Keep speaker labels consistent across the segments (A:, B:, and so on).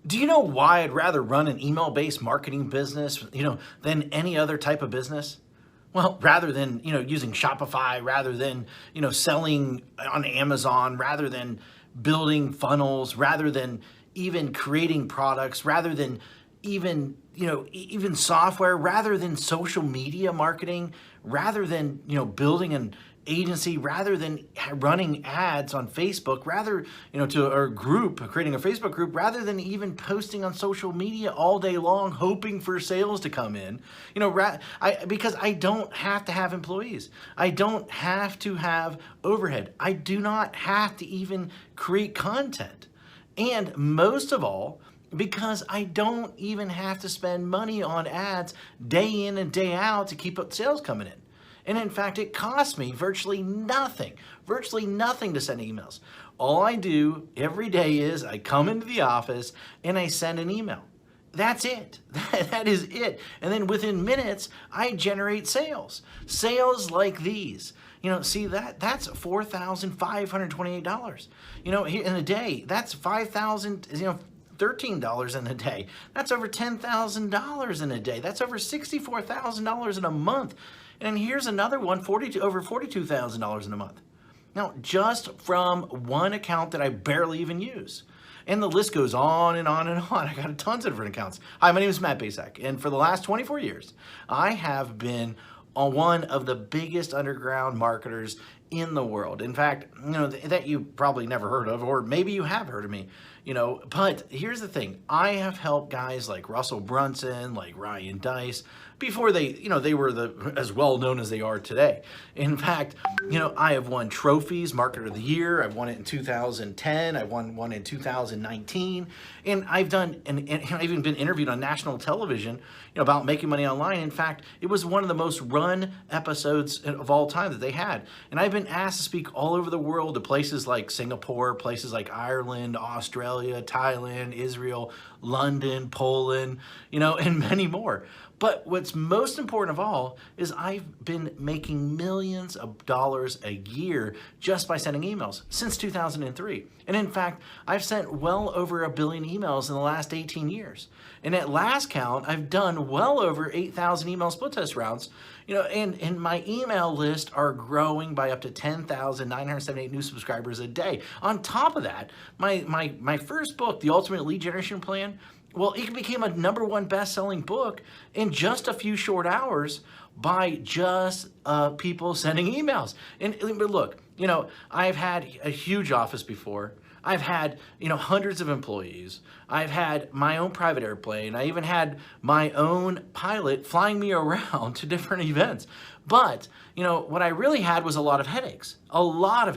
A: Do you know why I'd rather run an email-based marketing business, than any other type of business? Well, rather than, using Shopify, rather than, selling on Amazon, rather than building funnels, rather than even creating products, rather than even software, rather than social media marketing, rather than, building an agency, rather than running ads on Facebook, rather, to our group, creating a Facebook group, rather than even posting on social media all day long, hoping for sales to come in, because I don't have to have employees. I don't have to have overhead. I do not have to even create content. And most of all, because I don't even have to spend money on ads day in and day out to keep sales coming in. And in fact, it costs me virtually nothing to send emails. All I do every day is I come into the office and I send an email. That's it. That is it. And then within minutes, I generate sales. Sales like these. See that's $4,528. In a day, that's $5,000, $13 in a day. That's over $10,000 in a day. That's over $64,000 in a month. And here's another one, over $42,000 in a month. Now, just from one account that I barely even use. And the list goes on and on and on. I got tons of different accounts. Hi, my name is Matt Basak, and for the last 24 years, I have been one of the biggest underground marketers in the world. In fact, that you probably never heard of, or maybe you have heard of me, but here's the thing. I have helped guys like Russell Brunson, like Ryan Dice, before they were as well known as they are today. In fact, I have won trophies, Marketer of the Year. I've won it in 2010. I won one in 2019. And I've even been interviewed on national television, about making money online. In fact, it was one of the most run episodes of all time that they had. And I've been asked to speak all over the world to places like Singapore, places like Ireland, Australia, Thailand, Israel, London, Poland, and many more. But what's most important of all is I've been making millions of dollars a year just by sending emails since 2003. And in fact, I've sent well over 1 billion emails in the last 18 years. And at last count, I've done well over 8,000 email split test rounds, and my email list are growing by up to 10,978 new subscribers a day. On top of that, my first book, The Ultimate Lead Generation Plan, well, it became a #1 best-selling book in just a few short hours by just people sending emails. But look, I've had a huge office before. I've had, hundreds of employees. I've had my own private airplane. I even had my own pilot flying me around to different events. But, what I really had was a lot of headaches, a lot of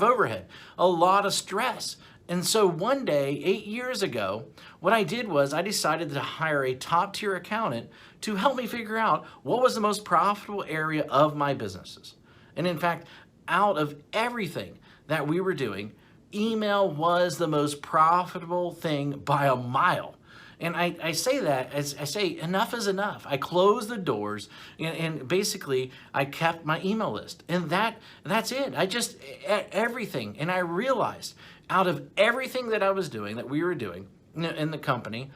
A: overhead, a lot of stress. And so one day, 8 years ago, what I did was I decided to hire a top-tier accountant to help me figure out what was the most profitable area of my businesses. And in fact, out of everything that we were doing, email was the most profitable thing by a mile. And I say that as I say, enough is enough. I closed the doors and basically I kept my email list. And that's it. Everything. And I realized out of everything that I was doing, that we were doing in the company,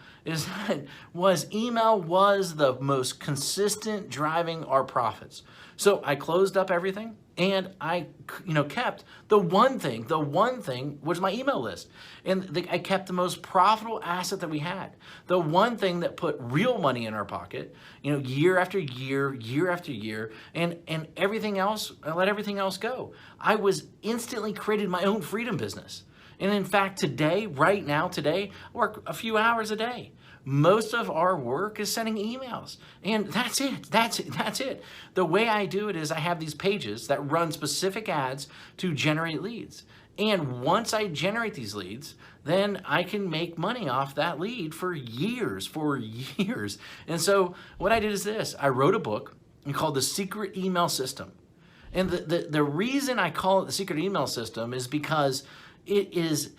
A: email was the most consistent driving our profits. So I closed up everything and I kept the one thing was my email list. And I kept the most profitable asset that we had. The one thing that put real money in our pocket, year after year, and everything else, I let everything else go. I was instantly created my own freedom business. And in fact, right now, I work a few hours a day. Most of our work is sending emails. And that's it. The way I do it is I have these pages that run specific ads to generate leads. And once I generate these leads, then I can make money off that lead for years. And so what I did is this. I wrote a book called The Secret Email System. And the reason I call it The Secret Email System is because it is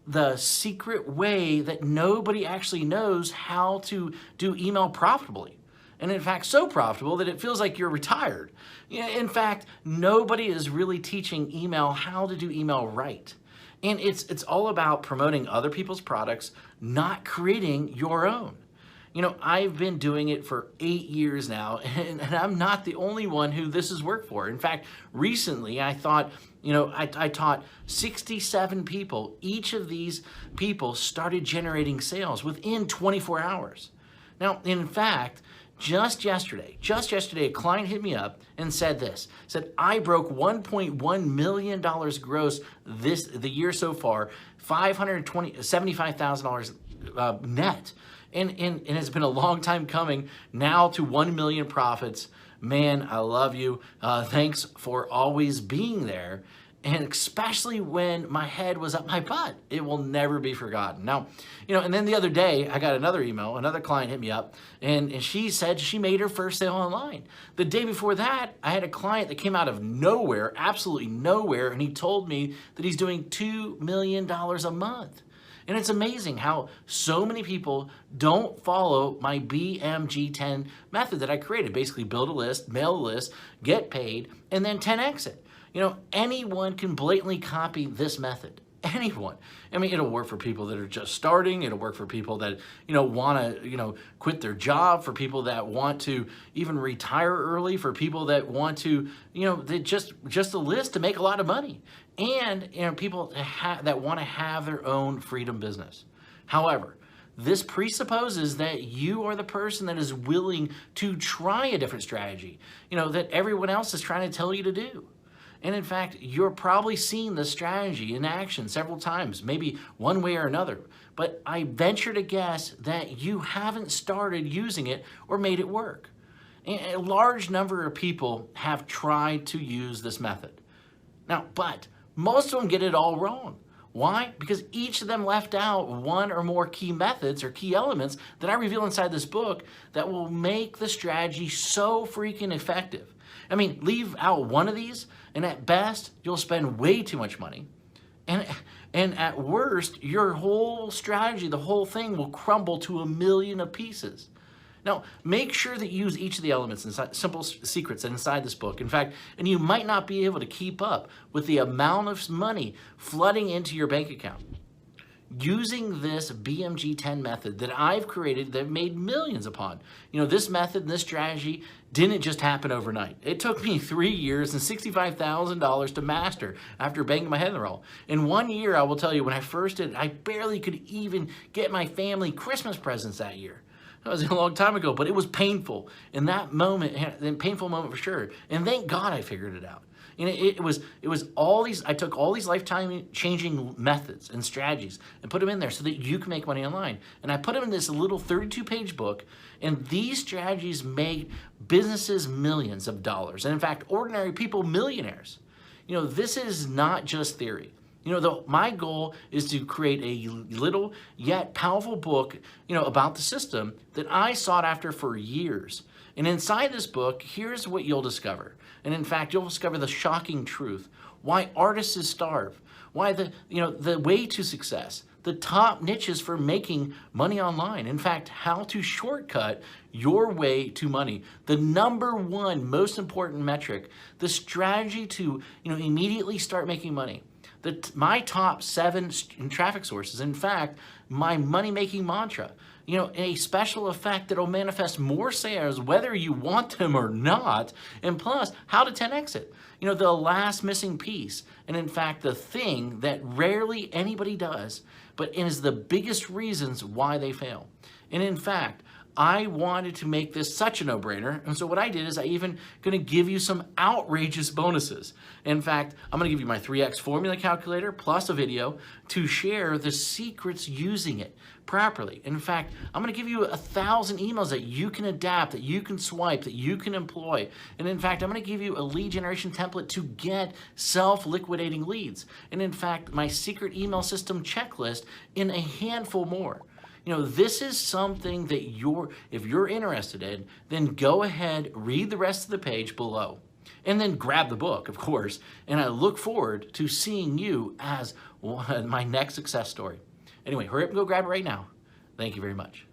A: the secret way that nobody actually knows how to do email profitably. And in fact, so profitable that it feels like you're retired. In fact, nobody is really teaching email how to do email right. And it's all about promoting other people's products, not creating your own. You know, I've been doing it for 8 years now, and I'm not the only one who this has worked for. In fact, recently I thought, I taught 67 people. Each of these people started generating sales within 24 hours. Now, in fact, just yesterday, a client hit me up and said I broke $1.1 million gross the year so far, $75,000 net. And it's been a long time coming now to 1 million profits. Man, I love you. Thanks for always being there. And especially when my head was up my butt, it will never be forgotten. Now, and then the other day I got another email, another client hit me up, and she said she made her first sale online. The day before that, I had a client that came out of nowhere, absolutely nowhere, and he told me that he's doing $2 million a month. And it's amazing how so many people don't follow my BMG10 method that I created. Basically, build a list, mail a list, get paid, and then 10x it. Anyone can blatantly copy this method. Anyone. I mean, it'll work for people that are just starting. It'll work for people that, want to, quit their job, for people that want to even retire early, for people that want to, they just a list to make a lot of money. And, people that want to have their own freedom business. However, this presupposes that you are the person that is willing to try a different strategy, that everyone else is trying to tell you to do. And in fact, you're probably seen the strategy in action several times, maybe one way or another. But I venture to guess that you haven't started using it or made it work. A large number of people have tried to use this method. Now, but most of them get it all wrong. Why? Because each of them left out one or more key methods or key elements that I reveal inside this book that will make the strategy so freaking effective. I mean, leave out one of these, and at best, you'll spend way too much money. And at worst, your whole strategy, the whole thing will crumble to a million of pieces. Now, make sure that you use each of the elements inside, simple secrets inside this book. In fact, and you might not be able to keep up with the amount of money flooding into your bank account. Using this BMG10 method that I've created that I've made millions upon. This method and this strategy didn't just happen overnight. It took me 3 years and $65,000 to master after banging my head in the wall. In 1 year, I will tell you, when I first did it, I barely could even get my family Christmas presents that year. That was a long time ago, but it was painful. In that moment, a painful moment for sure. And thank God I figured it out. It was all these, I took all these lifetime changing methods and strategies and put them in there so that you can make money online. And I put them in this little 32-page book, and these strategies made businesses millions of dollars. And in fact, ordinary people millionaires. This is not just theory. My goal is to create a little yet powerful book, about the system that I sought after for years. And inside this book, here's what you'll discover. And in fact, you'll discover the shocking truth. Why artists starve. Why the way to success. The top niches for making money online. In fact, how to shortcut your way to money. The #1 most important metric. The strategy to immediately start making money. My top 7 traffic sources. In fact, my money-making mantra. A special effect that will manifest more sales whether you want them or not. And plus, how to 10x it. The last missing piece. And in fact, the thing that rarely anybody does, but is the biggest reasons why they fail. And in fact, I wanted to make this such a no-brainer, and so what I did is I even going to give you some outrageous bonuses. In fact, I'm going to give you my 3x formula calculator plus a video to share the secrets using it properly. In fact, I'm going to give you 1,000 emails that you can adapt, that you can swipe, that you can employ. And in fact, I'm going to give you a lead generation template to get self-liquidating leads. And in fact, my secret email system checklist in a handful more. This is something that if you're interested in, then go ahead, read the rest of the page below, and then grab the book, of course. And I look forward to seeing you as my next success story. Anyway, hurry up and go grab it right now. Thank you very much.